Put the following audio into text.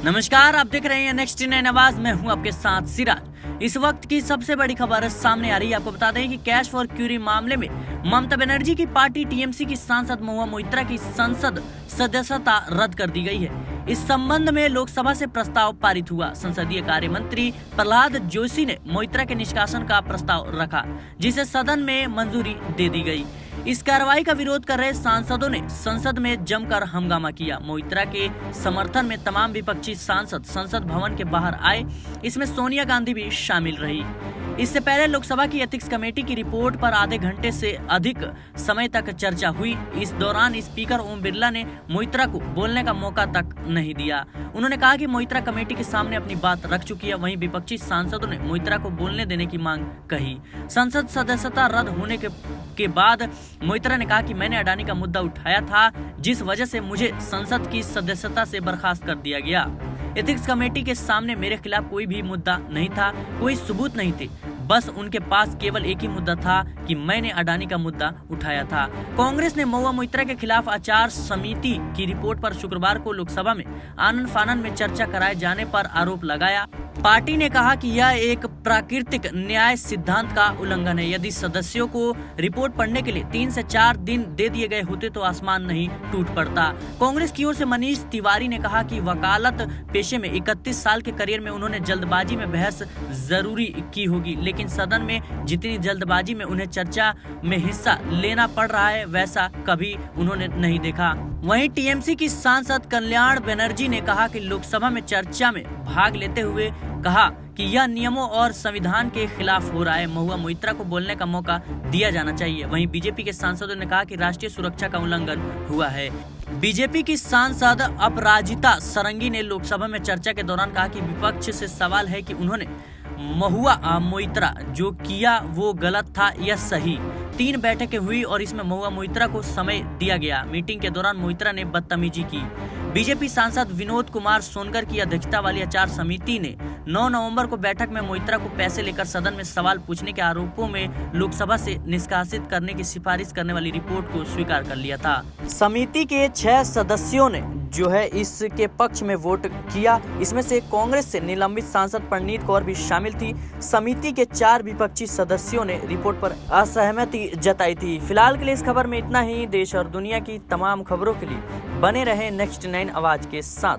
नमस्कार, आप देख रहे हैं नेक्स्ट 9 आवाज। मैं हूं आपके साथ सिराज। इस वक्त की सबसे बड़ी खबर सामने आ रही है। आपको बता दें कि कैश फॉर क्यूरी मामले में ममता बनर्जी की पार्टी टीएमसी की सांसद महुआ मोइत्रा की संसद सदस्यता रद्द कर दी गई है। इस संबंध में लोकसभा से प्रस्ताव पारित हुआ। संसदीय कार्य मंत्री प्रहलाद जोशी ने मोइत्रा के निष्कासन का प्रस्ताव रखा, जिसे सदन में मंजूरी दे दी गई। इस कार्रवाई का विरोध कर रहे सांसदों ने संसद में जमकर हंगामा किया। मोइत्रा के समर्थन में तमाम विपक्षी सांसद संसद भवन के बाहर आए। इसमें सोनिया गांधी भी शामिल रही। इससे पहले लोकसभा की एथिक्स कमेटी की रिपोर्ट पर आधे घंटे से अधिक समय तक चर्चा हुई। इस दौरान स्पीकर ओम बिरला ने मोइत्रा को बोलने का मौका तक नहीं दिया। उन्होंने कहा कि मोइत्रा कमेटी के सामने अपनी बात रख चुकी है। वहीं विपक्षी सांसदों ने मोइत्रा को बोलने देने की मांग कही। संसद सदस्यता रद्द होने के बाद मोइत्रा ने कहा कि मैंने अडानी का मुद्दा उठाया था, जिस वजह से मुझे संसद की सदस्यता से बर्खास्त कर दिया गया। एथिक्स कमेटी के सामने मेरे खिलाफ कोई भी मुद्दा नहीं था, कोई सबूत नहीं थे। बस उनके पास केवल एक ही मुद्दा था कि मैंने अडानी का मुद्दा उठाया था। कांग्रेस ने महुआ मोइत्रा के खिलाफ आचार समिति की रिपोर्ट पर शुक्रवार को लोकसभा में आनन फानन में चर्चा कराए जाने पर आरोप लगाया। पार्टी ने कहा कि यह एक प्राकृतिक न्याय सिद्धांत का उल्लंघन है। यदि सदस्यों को रिपोर्ट पढ़ने के लिए 3 से 4 दिन दे दिए गए होते तो आसमान नहीं टूट पड़ता। कांग्रेस की ओर से मनीष तिवारी ने कहा कि वकालत पेशे में 31 साल के करियर में उन्होंने जल्दबाजी में बहस जरूरी की होगी, लेकिन सदन में जितनी जल्दबाजी में उन्हें चर्चा में हिस्सा लेना पड़ रहा है, वैसा कभी उन्होंने नहीं देखा। वहीं टीएमसी की सांसद कल्याण बनर्जी ने कहा कि लोकसभा में चर्चा में भाग लेते हुए कहा कि यह नियमों और संविधान के खिलाफ हो रहा है। महुआ मोइत्रा को बोलने का मौका दिया जाना चाहिए। वहीं बीजेपी के सांसदों ने कहा कि राष्ट्रीय सुरक्षा का उल्लंघन हुआ है। बीजेपी की सांसद अपराजिता सारंगी ने लोकसभा में चर्चा के दौरान कहा कि विपक्ष से सवाल है कि उन्होंने महुआ मोइत्रा जो किया वो गलत था या सही। 3 बैठकें हुई और इसमें महुआ मोइत्रा को समय दिया गया। मीटिंग के दौरान मोइत्रा ने बदतमीजी की। बीजेपी सांसद विनोद कुमार सोनकर की अध्यक्षता वाली आचार समिति ने 9 नवंबर को बैठक में मोइत्रा को पैसे लेकर सदन में सवाल पूछने के आरोपों में लोकसभा से निष्कासित करने की सिफारिश करने वाली रिपोर्ट को स्वीकार कर लिया था। समिति के 6 सदस्यों ने इसके पक्ष में वोट किया। इसमें से कांग्रेस से निलंबित सांसद परनीत कौर भी शामिल थी। समिति के 4 विपक्षी सदस्यों ने रिपोर्ट पर असहमति जताई थी। फिलहाल के लिए इस खबर में इतना ही। देश और दुनिया की तमाम खबरों के लिए बने रहे नेक्स्ट 9 आवाज के साथ।